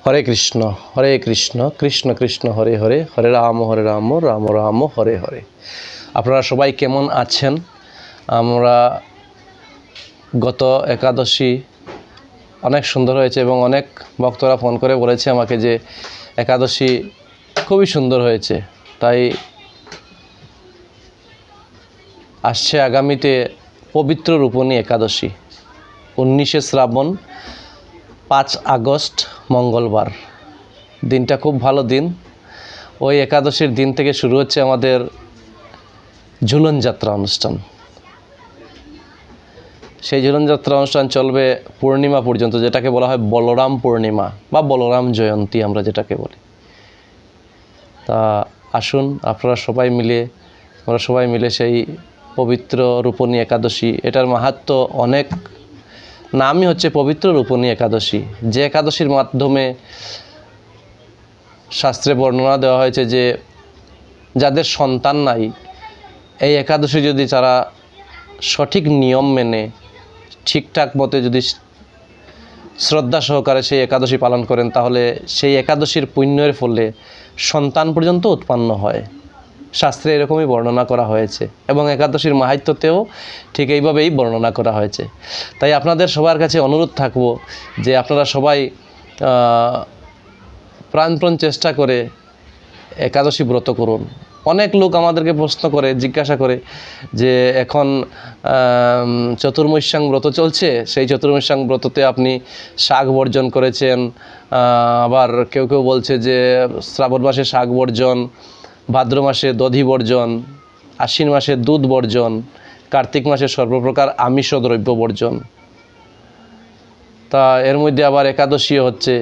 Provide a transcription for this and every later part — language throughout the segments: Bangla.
হরে কৃষ্ণ কৃষ্ণ কৃষ্ণ হরে হরে, হরে রাম রাম রাম হরে হরে। আপনারা সবাই কেমন আছেন? আমরা গত একাদশী অনেক সুন্দর হয়েছে এবং অনেক ভক্তরা ফোন করে বলেছে আমাকে যে একাদশী খুবই সুন্দর হয়েছে। তাই আসছে আগামীতে পবিত্র রূপণী একাদশী, 19শে শ্রাবণ, 5 আগস্ট মঙ্গলবার। দিনটা খুব ভালো দিন। ওই একাদশীর দিন থেকে শুরু হচ্ছে আমাদের ঝুলন যাত্রা অনুষ্ঠান। সেই ঝুলন যাত্রা অনুষ্ঠান চলবে পূর্ণিমা পর্যন্ত, যেটাকে বলা হয় বলরাম পূর্ণিমা বা বলরাম জয়ন্তী আমরা যেটাকে বলি। তা আসুন আমরা সবাই মিলে সেই পবিত্র রূপণী একাদশী, এটার মাহাত্ম্য অনেক। নামই হচ্ছে পবিত্র রূপণী একাদশী, যে একাদশীর মাধ্যমে শাস্ত্রে বর্ণনা দেওয়া হয়েছে যে যাদের সন্তান নাই, এই একাদশী যদি তারা সঠিক নিয়ম মেনে ঠিকঠাক মতে যদি শ্রদ্ধা সহকারে সেই একাদশী পালন করেন, তাহলে সেই একাদশীর পুণ্যের ফলে সন্তান পর্যন্ত উৎপন্ন হয়। শাস্ত্রে এরকমই বর্ণনা করা হয়েছে এবং একাদশীর মাহাত্ম্যতেও ঠিক এইভাবেই বর্ণনা করা হয়েছে। তাই আপনাদের সবার কাছে অনুরোধ থাকবো যে আপনারা সবাই প্রাণপণ চেষ্টা করে একাদশী ব্রত করুন। অনেক লোক আমাদেরকে প্রশ্ন করে, জিজ্ঞাসা করে যে এখন চতুর্মাস্যাং ব্রত চলছে, সেই চতুর্মাস্যাং ব্রততে আপনি শাক বর্জন করেছেন। আবার কেউ বলছে যে শ্রাবণ মাসে শাক বর্জন, ভাদ্র মাসে দধি বর্জন, আশ্বিন মাসে দুধ বর্জন, কার্তিক মাসে সর্বপ্রকার আমিষ দ্রব্য বর্জন। তা এর মধ্যে আবার একাদশী হচ্ছে,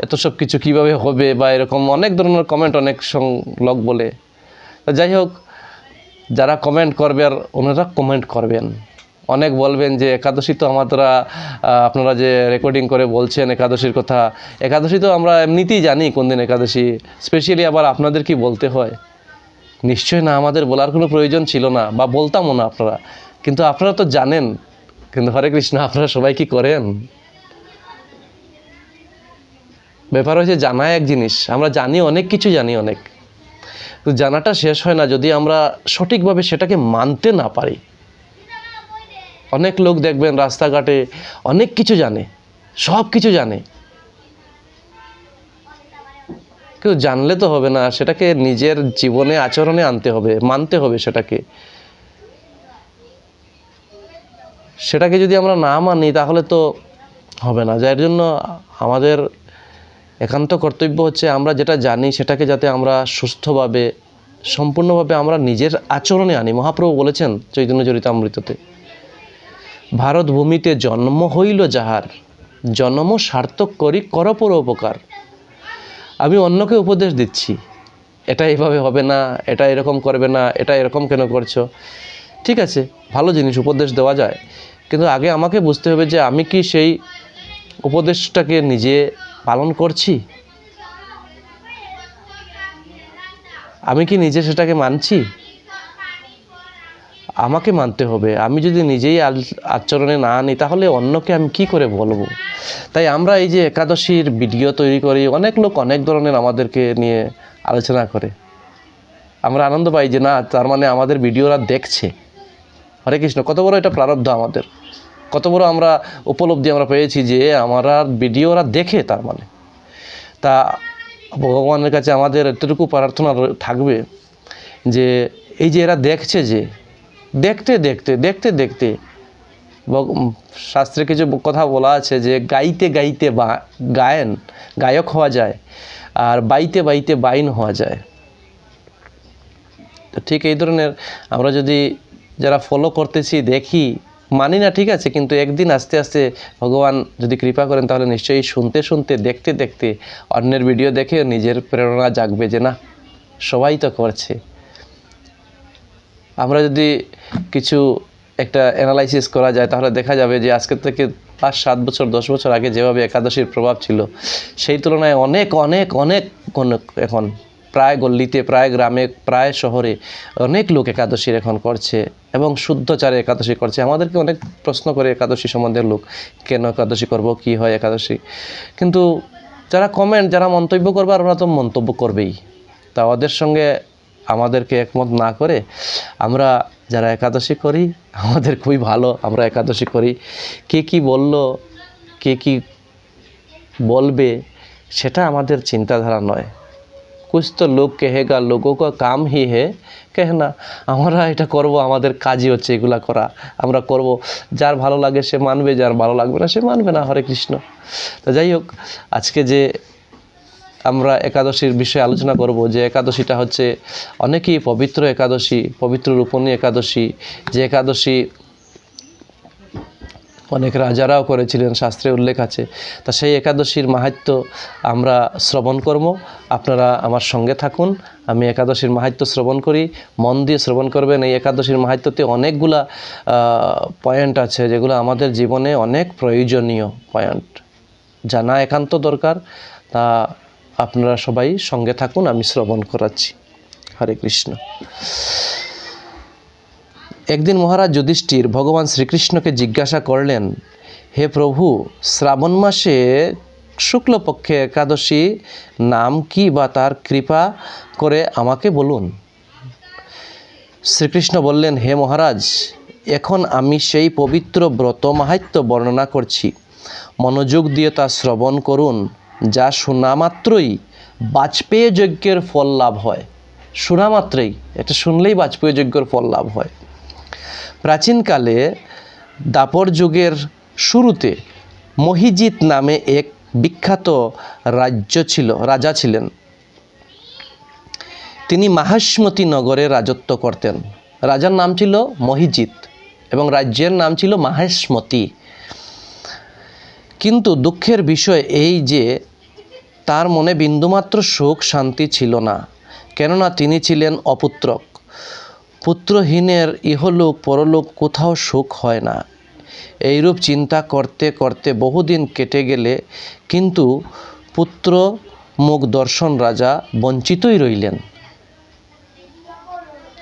এত সব কিছু কীভাবে হবে বা এরকম অনেক ধরনের কমেন্ট অনেক লোক বলে। যাই হোক, যারা কমেন্ট করবেন ওনারা কমেন্ট করবেন, অনেক বলবেন যে একাদশী তো আপনারা যে রেকর্ডিং করে বলছেন একাদশীর কথা, একাদশী তো আমরা এমনিতেই জানি কোন দিন একাদশী, স্পেশালি আবার আপনাদের কি বলতে হয়? নিশ্চয় না, আমাদের বলার কোনো প্রয়োজন ছিল না বা বলতামও না আপনারা, কিন্তু আপনারা তো জানেন। কিন্তু হরে কৃষ্ণ, আপনারা সবাই কি করেন? ব্যাপার হয়েছে জানা এক জিনিস, আমরা জানি অনেক কিছু, জানি অনেক, তো জানাটা শেষ হয় না যদি আমরা সঠিকভাবে সেটাকে মানতে না পারি। অনেক লোক দেখবেন রাস্তাঘাটে অনেক কিছু জানে, সব কিছু জানে, কেউ জানলে তো হবে না, সেটাকে নিজের জীবনে আচরণে আনতে হবে, মানতে হবে সেটাকে যদি আমরা না মানি তাহলে তো হবে না। যার জন্য আমাদের একান্ত কর্তব্য হচ্ছে আমরা যেটা জানি সেটাকে যাতে আমরা সুস্থভাবে, সম্পূর্ণভাবে আমরা নিজের আচরণে আনি। মহাপ্রভু বলেছেন চৈতন্য চরিতামৃততে, ভারত ভূমিতে জন্ম হইল যাহার, জন্ম সার্থক করি কর পরোপকার। আমি অন্যকে উপদেশ দিচ্ছি, এটা এভাবে হবে না, এটা এরকম করবে না, এটা এরকম কেন করছো। ঠিক আছে, ভালো জিনিস, উপদেশ দেওয়া যায়, কিন্তু আগে আমাকে বুঝতে হবে যে আমি কি সেই উপদেশটাকে নিজে পালন করছি, আমি কি নিজে সেটাকে মানছি। আমাকে মানতে হবে। আমি যদি নিজেই আচরণে না আনি তাহলে অন্যকে আমি কি করে বলবো। তাই আমরা এই যে একাদশীর ভিডিও তৈরি করি, অনেক লোক অনেক ধরনের আমাদেরকে নিয়ে আলোচনা করে, আমরা আনন্দ পাই যে না, তার মানে আমাদের ভিডিওরা দেখছে। হরে কৃষ্ণ, কত বড় এটা প্রারব্ধ আমাদের, কত বড় আমরা উপলব্ধি আমরা পেয়েছি যে আমরা ভিডিওরা দেখে। তার মানে তা ভগবানের কাছে আমাদের এতটুকু প্রার্থনা থাকবে যে এই যে এরা দেখছে, যে দেখতে দেখতে দেখতে দেখতে শাস্ত্রে কিছু কথা বলা আছে যে গাইতে গাইতে গায়ক হওয়া যায়, আর বাইতে বাইতে বাইন হওয়া যায়। তো ঠিক এই ধরনের আমরা যদি যারা ফলো করতেছি, দেখি, মানি না, ঠিক আছে, কিন্তু একদিন আস্তে আস্তে ভগবান যদি কৃপা করেন তাহলে নিশ্চয়ই শুনতে শুনতে দেখতে দেখতে অন্যের ভিডিও দেখে নিজের প্রেরণা জাগবে যে না, সবাই তো করছে। আমরা যদি কিছু একটা অ্যানালাইসিস করা যায় তাহলে দেখা যাবে যে আজকের থেকে 5-7 বছর 10 বছর আগে যেভাবে একাদশীর প্রভাব ছিল, সেই তুলনায় অনেক অনেক অনেক এখন প্রায় গল্লিতে, প্রায় গ্রামে, প্রায় শহরে অনেক লোক একাদশীর এখন করছে এবং শুদ্ধচারে একাদশী করছে। আমাদেরকে অনেক প্রশ্ন করে একাদশী সম্বন্ধে লোক, কেন একাদশী করব, কি হয় একাদশী, কিন্তু যারা কমেন্ট, যারা মন্তব্য করবে, আর ওরা তো মন্তব্য করবেই, তা ওদের সঙ্গে আমাদেরকে একমত না করে আমরা যারা একাদশী করি আমাদের খুবই ভালো, আমরা একাদশী করি। কে কি বলল, কে কি বলবে, সেটা আমাদের চিন্তাধারা নয়। কুছ তো লোক কহেগা, লোগোं का काम ही है कहना। আমরা এটা করব, আমাদের কাজই হচ্ছে এগুলা করা, আমরা করব। যার ভালো লাগে সে মানবে, যার ভালো লাগবে না সে মানবে না। হরে কৃষ্ণ। তো যাই হোক, আজকে যে আমরা একাদশীর বিষয়ে আলোচনা করব, যে একাদশীটা হচ্ছে অনেকই পবিত্র একাদশী, পবিত্র রূপণী একাদশী, যে একাদশী অনেক রাজারাও করেছিলেন, শাস্ত্রে উল্লেখ আছে। তা সেই একাদশীর মাহাত্ম্য আমরা শ্রবণ করব। আপনারা আমার সঙ্গে থাকুন, আমি একাদশীর মাহাত্ম্য শ্রবণ করি, মন দিয়ে শ্রবণ করবেন। এই একাদশীর মাহাত্ম্যতে অনেকগুলা পয়েন্ট আছে যেগুলো আমাদের জীবনে অনেক প্রয়োজনীয় পয়েন্ট, জানা একান্ত দরকার। তা আপনারা সবাই সঙ্গে থাকুন, আমি শ্রবণ করাচ্ছি। হরে কৃষ্ণ। একদিন মহারাজ যুধিষ্ঠির ভগবান শ্রীকৃষ্ণকে জিজ্ঞাসা করলেন, হে প্রভু, শ্রাবণ মাসে শুক্লপক্ষে একাদশী নাম কি, বা তার কৃপা করে আমাকে বলুন। শ্রীকৃষ্ণ বললেন, হে মহারাজ, এখন আমি সেই পবিত্র ব্রত মাহাত্ম্য বর্ণনা করছি, মনোযোগ দিয়ে তা শ্রবণ করুন। যা শোনা মাত্রই বাজপেয় যজ্ঞের ফল লাভ হয়। শোনা মাত্রই, এটা শুনলেই বাজপেয় যজ্ঞের ফল লাভ হয়। প্রাচীনকালে দাপর যুগের শুরুতে মহিজিৎ নামে এক বিখ্যাত রাজা ছিলেন। তিনি মাহিষ্মতি নগরে রাজত্ব করতেন। রাজার নাম ছিল মহিজিৎ এবং রাজ্যের নাম ছিল মাহিষ্মতি। কিন্তু দুঃখের বিষয় এই যে তার মনে বিন্দুমাত্র সুখ শান্তি ছিল না, কেননা তিনি ছিলেন অপুত্রক। পুত্রহীনের ইহলোক পরলোক কোথাও সুখ হয় না। এইরূপ চিন্তা করতে করতে বহুদিন কেটে গেলে কিন্তু পুত্র মুখ দর্শন রাজা বঞ্চিতই রইলেন।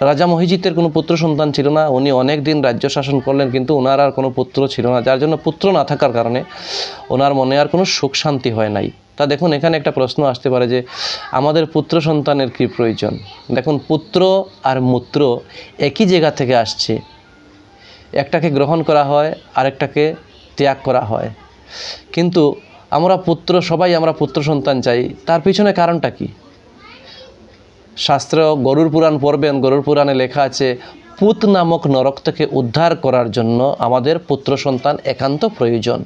রাজা মহিজিতের কোনো পুত্র সন্তান ছিল না। উনি অনেক দিন রাজ্য শাসন করলেন, কিন্তু ওনার আর কোনো পুত্র ছিল না, যার জন্য পুত্র না থাকার কারণে ওনার মনে আর কোনো সুখ শান্তি হয় নাই। তা দেখুন, এখানে একটা প্রশ্ন আসতে পারে যে আমাদের পুত্র সন্তানের কী প্রয়োজন। দেখুন, পুত্র আর মূত্র একই জায়গা থেকে আসছে, একটাকে গ্রহণ করা হয়, আরেকটাকে ত্যাগ করা হয়। কিন্তু সবাই আমরা পুত্র সন্তান চাই, তার পিছনে কারণটা কি? শাস্ত্র গরুর পুরাণ পড়বেন, গরুর পুরাণে লেখা আছে, পুত নামক নরক থেকে উদ্ধার করার জন্য আমাদের পুত্র সন্তান একান্ত প্রয়োজন।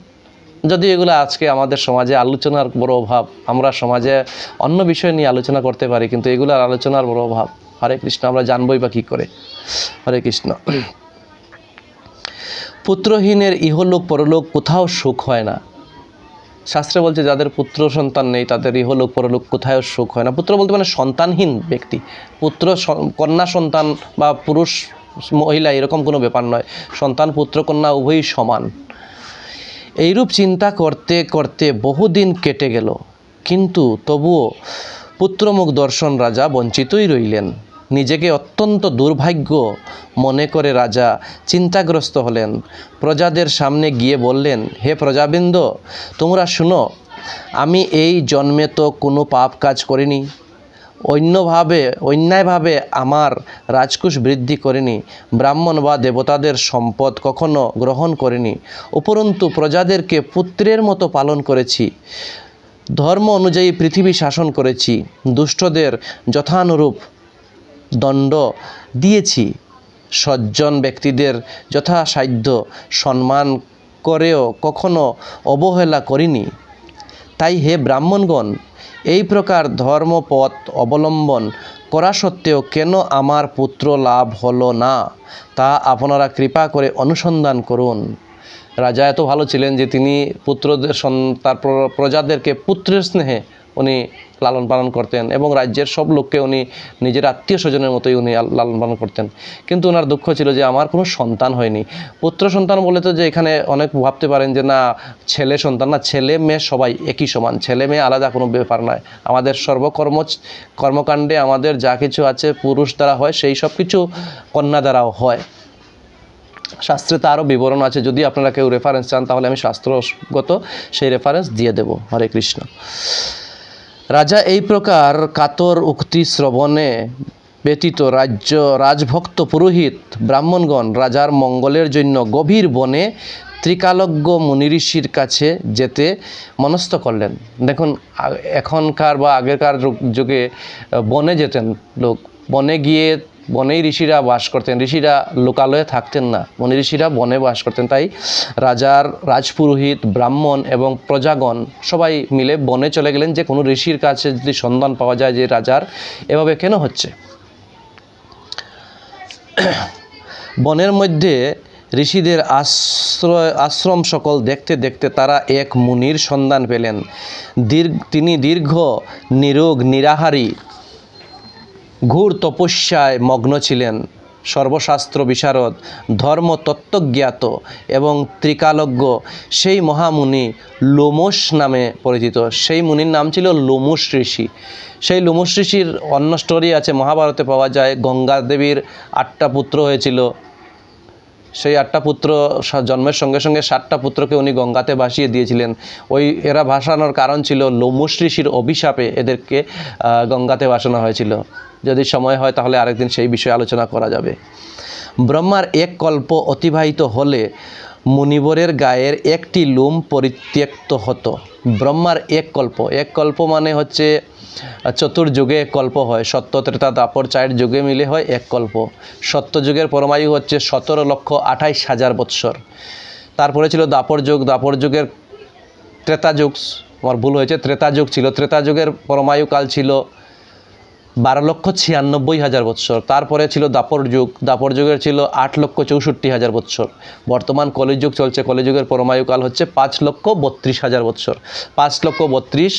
যদি এগুলো আজকে আমাদের সমাজে আলোচনার বড় অভাব, আমরা সমাজে অন্য বিষয় নিয়ে আলোচনা করতে পারি, কিন্তু এগুলোর আলোচনার বড় অভাব। হরে কৃষ্ণ। আমরা জানবই বা কী করে? হরে কৃষ্ণ। পুত্রহীনের ইহলোক পরলোক কোথাও সুখ হয় না। শাস্ত্রে বলছে যাদের পুত্র সন্তান নেই তাদের ইহলোক পরলোক কোথাও সুখ হয় না। পুত্র বলতে মানে সন্তানহীন ব্যক্তি। কন্যা সন্তান বা পুরুষ মহিলা এরকম কোনো ব্যাপার নয়, সন্তান পুত্র কন্যা উভয়ই সমান। এইরূপ চিন্তা করতে করতে বহুদিন কেটে গেল, কিন্তু তবুও পুত্রমুখ দর্শন রাজা বঞ্চিতই রইলেন। নিজেকে অত্যন্ত দুর্ভাগ্য মনে করে রাজা চিন্তাগ্রস্ত হলেন। প্রজাদের সামনে গিয়ে বললেন, হে প্রজাবৃন্দ, তোমরা শুনো, আমি এই জন্মে তো কোনো পাপ কাজ করিনি, অন্যায়ভাবে আমার রাজকুশ বৃদ্ধি করিনি, ব্রাহ্মণ বা দেবতাদের সম্পদ কখনো গ্রহণ করিনি, উপরন্তু প্রজাদেরকে পুত্রের মতো পালন করেছি, ধর্ম অনুযায়ী পৃথিবী শাসন করেছি, দুষ্টদের যথানুরূপ দণ্ড দিয়েছি, সজ্জন ব্যক্তিদের যথাসাধ্য সম্মান করেও কখনো অবহেলা করিনি। তাই হে ব্রাহ্মণগণ, এই প্রকার ধর্মপথ অবলম্বন করা সত্ত্বেও কেন আমার পুত্র লাভ হলো না, তা আপনারা কৃপা করে অনুসন্ধান করুন। রাজা এত ভালো ছিলেন যে তিনি তার প্রজাদেরকে পুত্রের স্নেহে উনি লালন পালন করতেন এবং রাজ্যের সব লোককে উনি নিজের আত্মীয় স্বজনের মতোই উনি লালন পালন করতেন। কিন্তু ওনার দুঃখ ছিল যে আমার কোনো সন্তান হয়নি। পুত্র সন্তান বলে তো যে এখানে অনেক ভাবতে পারেন যে না ছেলে সন্তান, না, ছেলে মেয়ে সবাই একই সমান, ছেলে মেয়ে আলাদা কোনো ব্যাপার নয়। আমাদের কর্মকাণ্ডে আমাদের যা কিছু আছে পুরুষ দ্বারা হয়, সেই সব কিছু কন্যা দ্বারাও হয়। শাস্ত্রে তারও বিবরণ আছে, যদি আপনারা কেউ রেফারেন্স চান তাহলে আমি শাস্ত্রগত সেই রেফারেন্স দিয়ে দেব। হরে কৃষ্ণ। রাজা এই প্রকার কাতর উক্তি শ্রবণে ব্যতীত রাজভক্ত পুরোহিত ব্রাহ্মণগণ রাজার মঙ্গলের জন্য গভীর বনে ত্রিকালজ্ঞ মুনিঋষির কাছে যেতে মনস্থ করলেন। দেখুন, এখনকার বা আগেকার যুগে বনে যেতেন লোক, বনে গিয়ে বনেই ঋষিরা বাস করতেন, ঋষিরা লোকালয়ে থাকতেন না, মুনি ঋষিরা বনে বাস করতেন। তাই রাজার রাজপুরোহিত ব্রাহ্মণ এবং প্রজাগণ সবাই মিলে বনে চলে গেলেন যে কোনো ঋষির কাছে যদি সন্ধান পাওয়া যায় যে রাজার এভাবে কেন হচ্ছে। বনের মধ্যে ঋষিদের আশ্রম সকল দেখতে দেখতে তারা এক মুনির সন্ধান পেলেন। তিনি দীর্ঘ নিরোগ নিরাহারী ঘোর তপস্যায় মগ্ন ছিলেন, সর্বশাস্ত্র বিশারদ, ধর্ম তত্ত্বজ্ঞাত এবং ত্রিকালজ্ঞ সেই মহামুনি লোমশ নামে পরিচিত। সেই মুনির নাম ছিল লোমশ ঋষি। সেই লোমশ ঋষির অন্য স্টোরি আছে, মহাভারতে পাওয়া যায়। গঙ্গা দেবীর 8টা পুত্র হয়েছিল, সেই 8টা পুত্র জন্মের সঙ্গে সঙ্গে 7টা পুত্রকে উনি গঙ্গাতে ভাসিয়ে দিয়েছিলেন। এরা ভাসানোর কারণ ছিল লোমশ ঋষির অভিশাপে এদেরকে গঙ্গাতে ভাসানো হয়েছিল। যদি সময় হয় তাহলে আরেকদিন সেই বিষয়ে আলোচনা করা যাবে। ব্রহ্মার এক কল্প অতিবাহিত হলে মুনিবরের গায়ের একটি লোম পরিত্যক্ত হতো। ব্রহ্মার এক কল্প মানে হচ্ছে চতুর্যুগে এক কল্প হয়। সত্য, ত্রেতা, দ্বাপর 4 যুগে মিলে হয় এক কল্প। সত্যযুগের পরমায়ু হচ্ছে 17,28,000 বৎসর। তারপরে ছিল দ্বাপর যুগ, দ্বাপর যুগের ত্রেতা যুগ, আমার ভুল হয়েছে, ত্রেতা যুগ ছিল। ত্রেতা যুগের পরমায়ুকাল ছিল 12,96,000 বৎসর। তারপরে ছিল দ্বাপর যুগ, দ্বাপর যুগের ছিল 8,64,000 বৎসর। বর্তমান কলিযুগ চলছে, কলিযুগের পরমায়ুকাল হচ্ছে 5,32,000 বৎসর। 5,32,000,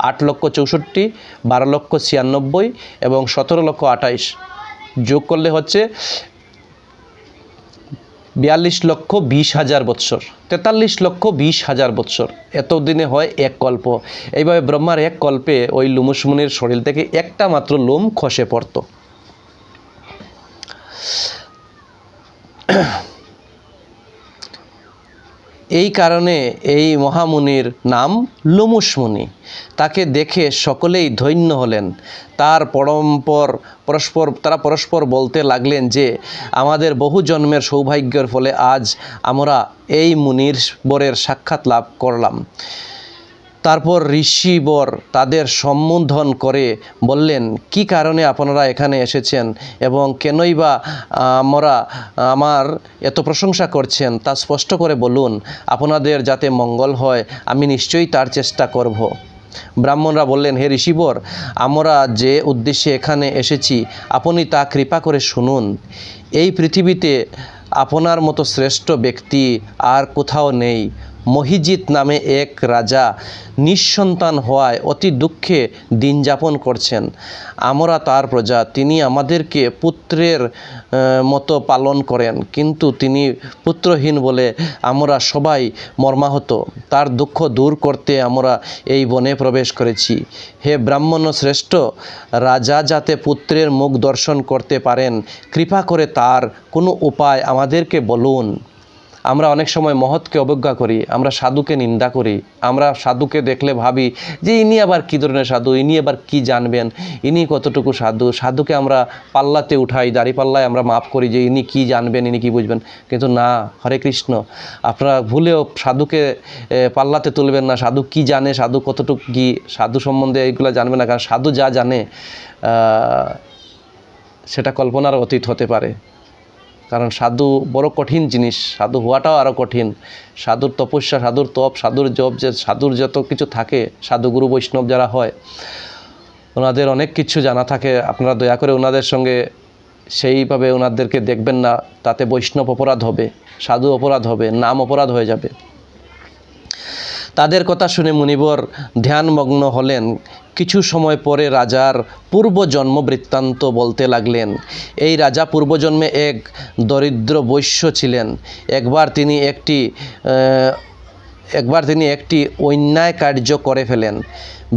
8,64,000, 12,96,000 এবং 17,28,000 যোগ করলে হচ্ছে 42,20,000 বৎসর, 43,20,000 বৎসর। এতদিনে হয় এক কল্প। এইভাবে ব্রহ্মার এক কল্পে ওই লোমশ মুনির শরীর থেকে একটা মাত্র লোম খসে পড়ত। এই কারণে এই মহামুনির নাম লোমশ মুনি। তাকে দেখে সকলেই ধন্য হলেন। তারা পরস্পর বলতে লাগলেন যে আমাদের বহু জন্মের সৌভাগ্যের ফলে আজ আমরা এই মুনির বরের সাক্ষাৎ লাভ করলাম। তারপর ঋষিবর তাদের সম্বোধন করে বললেন, কি কারণে আপনারা এখানে এসেছেন এবং কেনই বা আমার এত প্রশংসা করছেন তা স্পষ্ট করে বলুন। আপনাদের যাতে মঙ্গল হয় আমি নিশ্চয়ই তার চেষ্টা করব। ব্রাহ্মণরা বললেন, হে ঋষিবর, আমরা যে উদ্দেশ্যে এখানে এসেছি আপনি তা কৃপা করে শুনুন। এই পৃথিবীতে আপনার মতো শ্রেষ্ঠ ব্যক্তি আর কোথাও নেই। মহিজিৎ নামে এক রাজা নিঃসন্তান হওয়ায় অতি দুঃখে দিন যাপন করছেন। আমরা তার প্রজা। তিনি আমাদেরকে পুত্রের মতো পালন করেন, কিন্তু তিনি পুত্রহীন বলে আমরা সবাই মর্মাহত। তার দুঃখ দূর করতে আমরা এই বনে প্রবেশ করেছি। হে ব্রাহ্মণ শ্রেষ্ঠ, রাজা যাতে পুত্রের মুখ দর্শন করতে পারেন, কৃপা করে তার কোনো উপায় আমাদেরকে বলুন। আমরা অনেক সময় মহৎকে অবজ্ঞা করি, আমরা সাধুকে নিন্দা করি। আমরা সাধুকে দেখলে ভাবি যে ইনি আবার কী ধরনের সাধু, ইনি আবার কি জানবেন, ইনি কতটুকু সাধু। সাধুকে আমরা পাল্লাতে উঠাই, দাঁড়িপাল্লায় আমরা মাপ করি যে ইনি কি জানবেন, ইনি কি বুঝবেন। কিন্তু না, হরে কৃষ্ণ, আপনারা ভুলেও সাধুকে পাল্লাতে তুলবেন না। সাধু কি জানে, সাধু কতটুকু কি, সাধু সম্বন্ধে এইগুলো জানবে না। কারণ সাধু যা জানে সেটা কল্পনার অতীত হতে পারে। কারণ সাধু বড় কঠিন জিনিস, সাধু হওয়াটাও আরও কঠিন। সাধুর তপস্যা, সাধুর তপ, সাধুর জপ, যে সাধুর যত কিছু থাকে, সাধু গুরু বৈষ্ণব যারা হয় ওনাদের অনেক কিছু জানা থাকে। আপনারা দয়া করে ওনাদের সঙ্গে সেইভাবে ওনাদেরকে দেখবেন না, তাতে বৈষ্ণব অপরাধ হবে, সাধু অপরাধ হবে, নাম অপরাধ হয়ে যাবে। তাদের কথা শুনে মুনিবর ধ্যানমগ্ন হলেন। কিছু সময় পরে রাজার পূর্বজন্ম বৃত্তান্ত বলতে লাগলেন। এই রাজা পূর্বজন্মে এক দরিদ্র বৈশ্য ছিলেন। একবার তিনি একটি অন্যায় কার্য করে ফেলেন।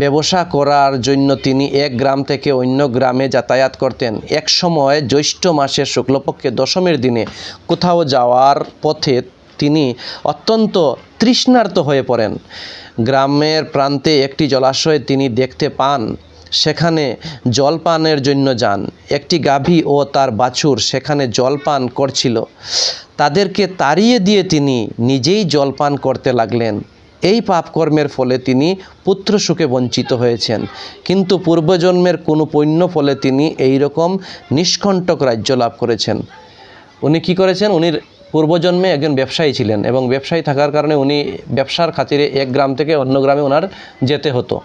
ব্যবসা করার জন্য তিনি এক গ্রাম থেকে অন্য গ্রামে যাতায়াত করতেন। এক সময় জ্যৈষ্ঠ মাসের শুক্লপক্ষে দশমীর দিনে কোথাও যাওয়ার পথে তিনি অত্যন্ত তৃষ্ণার্ত হয়ে পড়েন। গ্রামের প্রান্তে একটি জলাশয় তিনি দেখতে পান, সেখানে জলপানের জন্য যান। একটি গাভী ও তার বাছুর সেখানে জলপান করছিল। তাদেরকে তাড়িয়ে দিয়ে তিনি নিজেই জলপান করতে লাগলেন। এই পাপকর্মের ফলে তিনি পুত্র সুখে বঞ্চিত হয়েছেন, কিন্তু পূর্বজন্মের কোনো পুণ্য ফলে তিনি এই রকম নিষ্কণ্টক রাজ্য লাভ করেছেন। উনি কি করেছেন? উনি পূর্বজন্মে একজন ব্যবসায়ী ছিলেন এবং ব্যবসায়ী থাকার কারণে উনি ব্যবসার খাতিরে এক গ্রাম থেকে অন্য গ্রামে ওনার যেতে হতো।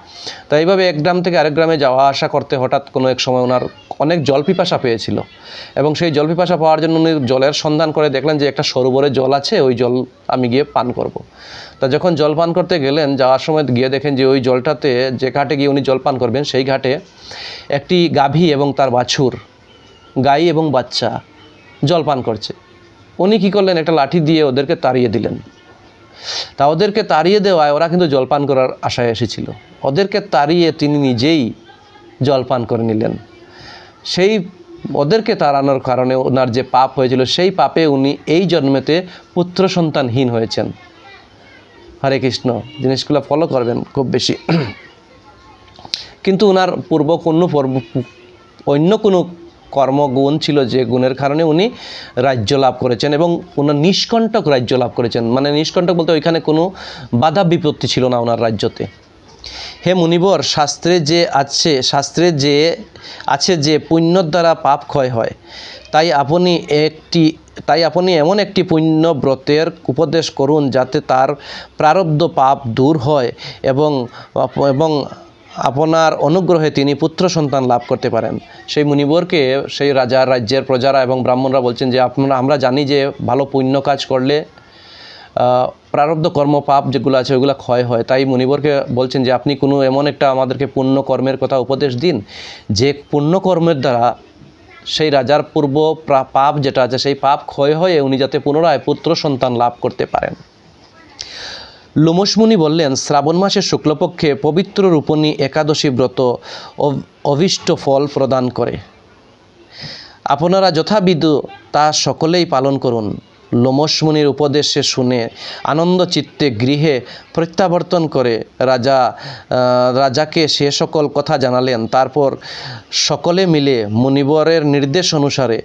তো এইভাবে এক গ্রাম থেকে আরেক গ্রামে যাওয়া আসা করতে হঠাৎ কোনো এক সময় ওনার অনেক জল পিপাসা পেয়েছিল এবং সেই জল পিপাসা পাওয়ার জন্য উনি জলের সন্ধান করে দেখলেন যে একটা সরোবরে জল আছে, ওই জল আমি গিয়ে পান করব। তা যখন জল পান করতে গেলেন, যাওয়ার সময় গিয়ে দেখেন যে ওই জলটাতে, যে ঘাটে গিয়ে উনি জল পান করবেন, সেই ঘাটে একটি গাভী এবং তার বাছুর, গাই এবং বাচ্চা জল পান করছে। উনি কী করলেন? একটা লাঠি দিয়ে ওদেরকে তাড়িয়ে দিলেন। তা ওদেরকে তাড়িয়ে দেওয়ায় ওরা কিন্তু জলপান করার আশায় এসেছিল, ওদেরকে তাড়িয়ে তিনি নিজেই জলপান করে নিলেন। সেই ওদেরকে তাড়ানোর কারণে ওনার যে পাপ হয়েছিল, সেই পাপে উনি এই জন্মেতে পুত্র সন্তানহীন হয়েছেন। হরে কৃষ্ণ, জিনিসগুলো ফলো করবেন খুব বেশি। কিন্তু ওনার পূর্ব অন্য কোনো কর্মগুণ ছিল, যে গুণের কারণে উনি রাজ্য লাভ করেছেন এবং ওনার নিষ্কণ্টক রাজ্য লাভ করেছেন। মানে নিষ্কণ্টক বলতে ওইখানে কোনো বাধা বিপত্তি ছিল না ওনার রাজ্যতে। হে মুনিবর, শাস্ত্রে যে আছে যে পুণ্যর দ্বারা পাপ ক্ষয় হয়, তাই আপনি এমন একটি পুণ্য ব্রতের উপদেশ করুন যাতে তার প্রারব্ধ পাপ দূর হয় এবং আপনার অনুগ্রহে তিনি পুত্র সন্তান লাভ করতে পারেন। সেই মুনিবরকে সেই রাজ্যের প্রজারা এবং ব্রাহ্মণরা বলছেন যে আমরা জানি যে ভালো পুণ্য কাজ করলে প্রারব্ধ কর্ম পাপ যেগুলো আছে ওইগুলো ক্ষয় হয়। তাই মুনিবরকে বলছেন যে আপনি কোনো এমন একটা আমাদেরকে পুণ্য কর্মের কথা উপদেশ দিন, যে পুণ্য কর্মের দ্বারা সেই রাজার পূর্ব পাপ যেটা আছে সেই পাপ ক্ষয় হয়ে উনি যাতে পুনরায় পুত্র সন্তান লাভ করতে পারেন। লোমশ মুনি বললেন, শ্রাবণ মাসের শুক্লপক্ষে পবিত্র রূপণী একাদশী ব্রত অভীষ্ট ফল প্রদান করে। আপনারা যথাবিধ তা সকলেই পালন করুন। লোমশ মুনির উপদেশে শুনে আনন্দ চিত্তে গৃহে প্রত্যাবর্তন করে রাজাকে সে সকল কথা জানালেন। তারপর সকলে মিলে মুনিবরের নির্দেশ অনুসারে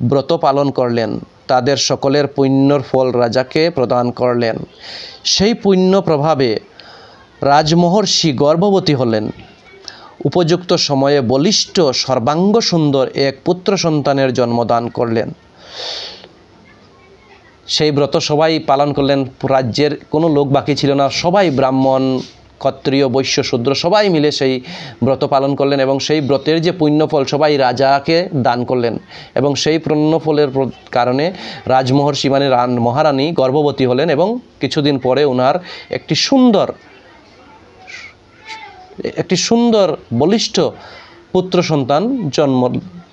ব্রত পালন করলেন। তাদের সকলের পুণ্যর ফল রাজাকে প্রদান করলেন। সেই পুণ্য প্রভাবে রাজমহর্ষি গর্ভবতী হলেন। উপযুক্ত সময়ে বলিষ্ঠ সর্বাঙ্গ সুন্দর এক পুত্র সন্তানের জন্মদান করলেন। সেই ব্রত সবাই পালন করলেন, রাজ্যের কোনো লোক বাকি ছিল না, সবাই ব্রাহ্মণ, ক্ষত্রিয়, বৈশ্য, শূদ্র সবাই মিলে সেই ব্রত পালন করলেন এবং সেই ব্রতের যে পুণ্যফল সবাই রাজাকে দান করলেন এবং সেই পুণ্যফলের কারণে রাজমহর্ষি মানে মহারানী গর্ভবতী হলেন এবং কিছুদিন পরে ওনার একটি সুন্দর বলিষ্ঠ পুত্র সন্তান জন্ম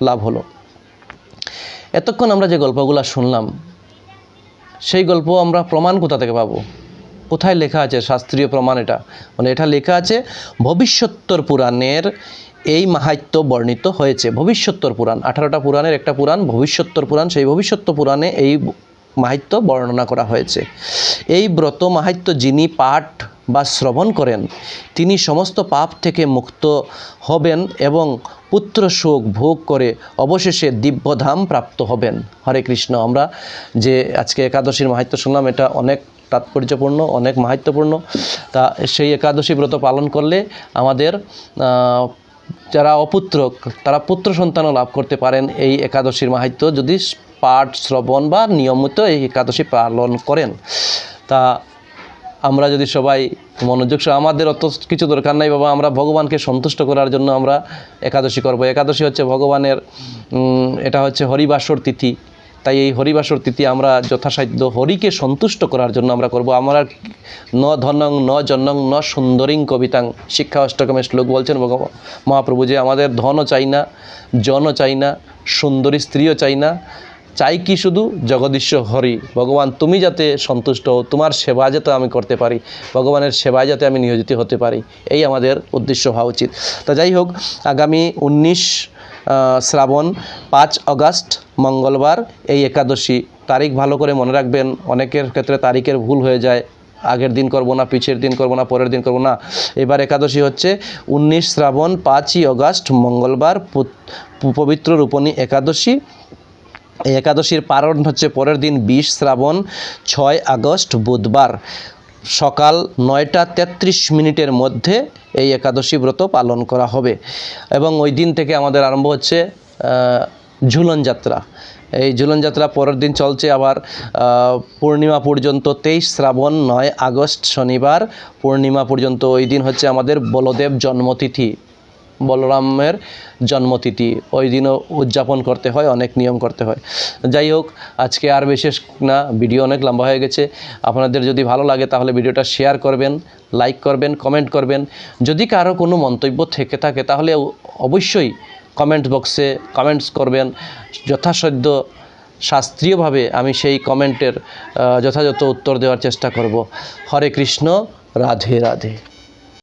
লাভ হলো। এতক্ষণ আমরা যে গল্পগুলো শুনলাম, সেই গল্প আমরা প্রমাণ কোথা থেকে পাবো? কোথায় লেখা আছে শাস্ত্রীয় প্রমাণ? এটা লেখা আছে ভবিষ্যোত্তর পুরাণের এই মাহাত্ম্য বর্ণিত হয়েছে। ভবিষ্যোত্তর পুরাণ 18টা পুরাণের একটা পুরাণ ভবিষ্যোত্তর পুরাণ, সেই ভবিষ্যোত্তর পুরাণে এই মাহাত্ম্য বর্ণনা করা হয়েছে। এই ব্রত মাহাত্ম্য যিনি পাঠ বা শ্রবণ করেন তিনি সমস্ত পাপ থেকে মুক্ত হবেন এবং পুত্র সুখ ভোগ করে অবশেষে দিব্যধাম প্রাপ্ত হবেন। হরে কৃষ্ণ। আমরা যে আজকে একাদশীর মাহাত্ম্য শুনলাম, এটা অনেক তাৎপর্যপূর্ণ, অনেক মাহাত্ম্যপূর্ণ। তা সেই একাদশী ব্রত পালন করলে আমাদের যারা অপুত্র তারা পুত্র সন্তানও লাভ করতে পারেন। এই একাদশীর মাহাত্ম্য যদি পাঠ শ্রবণ বা নিয়মিত এই একাদশী পালন করেন, তা আমরা যদি সবাই মনোযোগ, আমাদের অত কিছু দরকার নাই বাবা, আমরা ভগবানকে সন্তুষ্ট করার জন্য আমরা একাদশী করব। একাদশী হচ্ছে ভগবানের, এটা হচ্ছে হরিবাসর তিথি। তাই এই হরিবাসর তিথি আমরা যথাসাধ্য হরিকে সন্তুষ্ট করার জন্য আমরা করব। আমরা ন ধনং ন জনং ন সুন্দরীং কবিতাং, শিক্ষা অষ্টকমের শ্লোক বলছেন মহাপ্রভু যে আমাদের ধনও চাই না, জনও চাই না, সুন্দরী স্ত্রীও চাই না, চাই কি শুধু জগদীশ্বর হরি। ভগবান তুমি যাতে সন্তুষ্ট হও, তোমার সেবা যাতে আমি করতে পারি, ভগবানের সেবায় যাতে আমি নিয়োজিত হতে পারি, এই আমাদের উদ্দেশ্য হওয়া উচিত। তা যাই হোক, আগামী 19 শ্রাবণ 5 অগাস্ট মঙ্গলবার এই একাদশী তারিখ ভালো করে মনে রাখবেন। অনেকের ক্ষেত্রে তারিখের ভুল হয়ে যায়, আগের দিন করব না, পিছের দিন করব না, পরের দিন করব না। এবার একাদশী হচ্ছে 19 শ্রাবণ 5ই অগাস্ট মঙ্গলবার, পবিত্র রূপণী একাদশী। এই একাদশীর পারণ হচ্ছে পরের দিন 20 শ্রাবণ 6 আগস্ট বুধবার, সকাল 9টা 33 মিনিটের মধ্যে এই একাদশী ব্রত পালন করা হবে। এবং ওই দিন থেকে আমাদের আরম্ভ হচ্ছে ঝুলন যাত্রা। এই ঝুলন যাত্রা পরের দিন চলছে আবার পূর্ণিমা পর্যন্ত, 23 শ্রাবণ 9 আগস্ট শনিবার পূর্ণিমা পর্যন্ত। ওই দিন হচ্ছে আমাদের বলদেব জন্মতিথি, বলরামের জন্মতিথি। ওই দিনও উদযাপন করতে হয়, অনেক নিয়ম করতে হয়। যাই হোক, আজকে আর বিশেষ না, ভিডিও অনেক লম্বা হয়ে গেছে। আপনাদের যদি ভালো লাগে তাহলে ভিডিওটা শেয়ার করবেন, লাইক করবেন, কমেন্ট করবেন। যদি কারো কোনো মন্তব্য থেকে থাকে তাহলে অবশ্যই কমেন্ট বক্সে কমেন্টস করবেন। যথাসাধ্য শাস্ত্রীয়ভাবে আমি সেই কমেন্টের যথাযথ উত্তর দেওয়ার চেষ্টা করব। হরে কৃষ্ণ, রাধে রাধে।